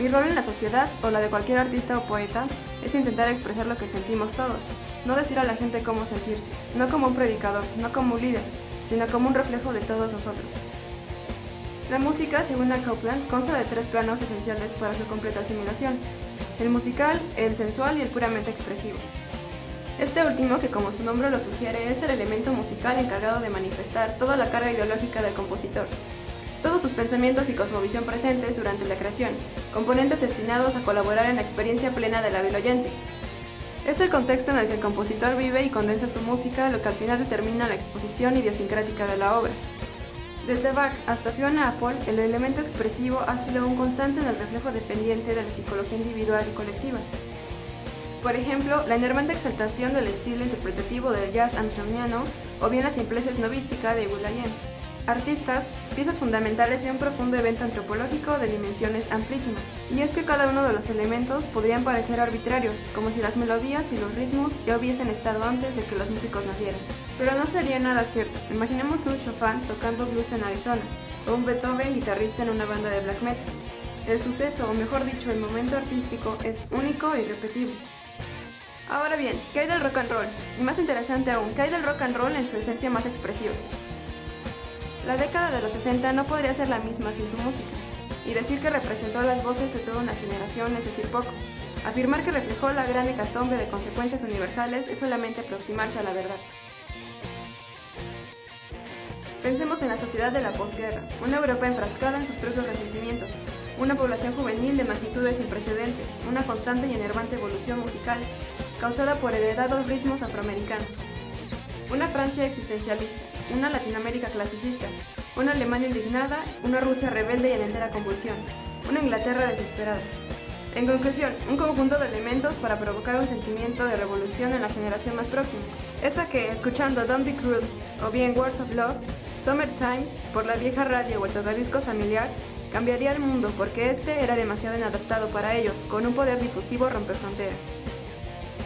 Mi rol en la sociedad, o la de cualquier artista o poeta, es intentar expresar lo que sentimos todos, no decir a la gente cómo sentirse, no como un predicador, no como un líder, sino como un reflejo de todos nosotros. La música, según Kaupman, consta de 3 planos esenciales para su completa asimilación: el musical, el sensual y el puramente expresivo. Este último, que como su nombre lo sugiere, es el elemento musical encargado de manifestar toda la carga ideológica del compositor, todos sus pensamientos y cosmovisión presentes durante la creación, componentes destinados a colaborar en la experiencia plena del hábil oyente. Es el contexto en el que el compositor vive y condensa su música, lo que al final determina la exposición idiosincrática de la obra. Desde Bach hasta Fiona Apple, el elemento expresivo ha sido un constante en el reflejo dependiente de la psicología individual y colectiva. Por ejemplo, la enervante exaltación del estilo interpretativo del jazz armstrongiano o bien la simpleza esnovística de Will.i.am. Artistas, piezas fundamentales de un profundo evento antropológico de dimensiones amplísimas. Y es que cada uno de los elementos podrían parecer arbitrarios, como si las melodías y los ritmos ya hubiesen estado antes de que los músicos nacieran. Pero no sería nada cierto. Imaginemos un Chopin tocando blues en Arizona, o un Beethoven guitarrista en una banda de black metal. El suceso, o mejor dicho, el momento artístico, es único e irrepetible. Ahora bien, ¿qué hay del rock and roll? Y más interesante aún, ¿qué hay del rock and roll en su esencia más expresiva? La década de los 60 no podría ser la misma sin su música, y decir que representó las voces de toda una generación es decir poco. Afirmar que reflejó la gran hecatombe de consecuencias universales es solamente aproximarse a la verdad. Pensemos en la sociedad de la posguerra, una Europa enfrascada en sus propios resentimientos, una población juvenil de magnitudes sin precedentes, una constante y enervante evolución musical causada por heredados ritmos afroamericanos, una Francia existencialista, una Latinoamérica clasicista, una Alemania indignada, una Rusia rebelde y en entera convulsión, una Inglaterra desesperada. En conclusión, un conjunto de elementos para provocar un sentimiento de revolución en la generación más próxima, esa que, escuchando Don't Be Cruel o bien Words of Love, Summertime, por la vieja radio o el tocadiscos familiar, cambiaría el mundo porque este era demasiado inadaptado para ellos, con un poder difusivo rompefronteras.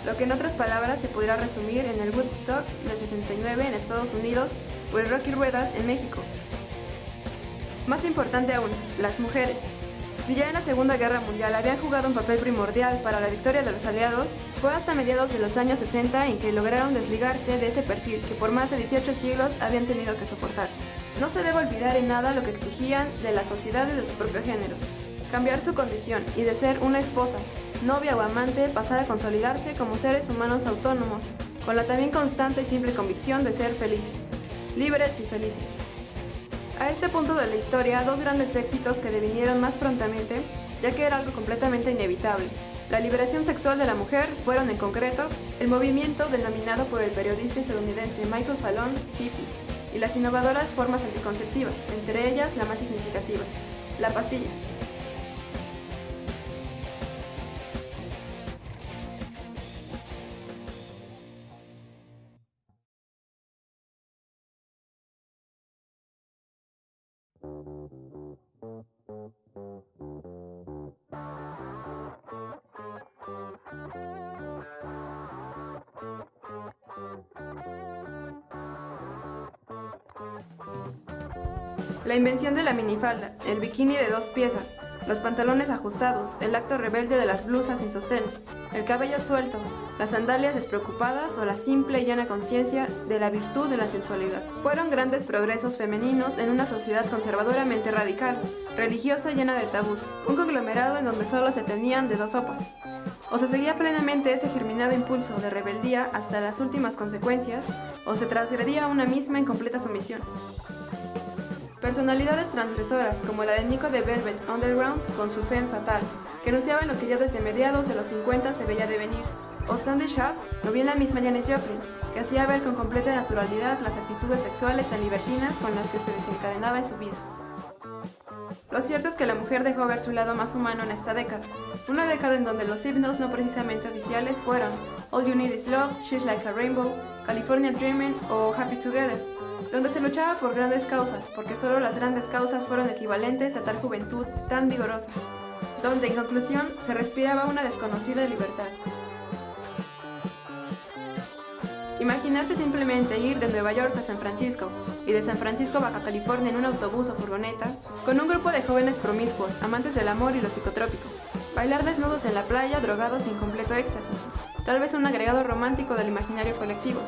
Lo que en otras palabras se pudiera resumir en el Woodstock del 69 en Estados Unidos o el Rocky Ruedas en México. Más importante aún, las mujeres. Si ya en la Segunda Guerra Mundial habían jugado un papel primordial para la victoria de los aliados, fue hasta mediados de los años 60 en que lograron desligarse de ese perfil que por más de 18 siglos habían tenido que soportar. No se debe olvidar en nada lo que exigían de la sociedad y de su propio género. Cambiar su condición y de ser una esposa, novia o amante, pasar a consolidarse como seres humanos autónomos, con la también constante y simple convicción de ser felices, libres y felices. A este punto de la historia, 2 grandes éxitos que devinieron más prontamente, ya que era algo completamente inevitable. La liberación sexual de la mujer fueron en concreto el movimiento denominado por el periodista estadounidense Michael Fallon hippie y las innovadoras formas anticonceptivas, entre ellas la más significativa, la pastilla. La invención de la minifalda, el bikini de 2 piezas, los pantalones ajustados, el acto rebelde de las blusas sin sostén, el cabello suelto, las sandalias despreocupadas o la simple y llana conciencia de la virtud de la sensualidad. Fueron grandes progresos femeninos en una sociedad conservadoramente radical, religiosa y llena de tabús, un conglomerado en donde solo se tenían de 2 sopas. O se seguía plenamente ese germinado impulso de rebeldía hasta las últimas consecuencias, o se transgredía una misma en completa sumisión. Personalidades transgresoras, como la de Nico de Velvet Underground con su Femme Fatale, que anunciaban lo que ya desde mediados de los 50 se veía de venir, o Sandy Sharp, o bien la misma Janis Joplin, que hacía ver con completa naturalidad las actitudes sexuales tan libertinas con las que se desencadenaba en su vida. Lo cierto es que la mujer dejó ver su lado más humano en esta década, una década en donde los himnos no precisamente oficiales fueron All You Need Is Love, She's Like a Rainbow, California Dreamin' o Happy Together, donde se luchaba por grandes causas, porque solo las grandes causas fueron equivalentes a tal juventud tan vigorosa, donde en conclusión se respiraba una desconocida libertad. Imaginarse simplemente ir de Nueva York a San Francisco y de San Francisco a Baja California en un autobús o furgoneta, con un grupo de jóvenes promiscuos, amantes del amor y los psicotrópicos. Bailar desnudos en la playa, drogados en completo éxtasis. Tal vez un agregado romántico del imaginario colectivo.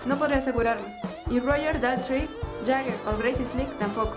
No podría asegurarlo. Y Roger Daltrey, Jagger o Gracie Slick tampoco.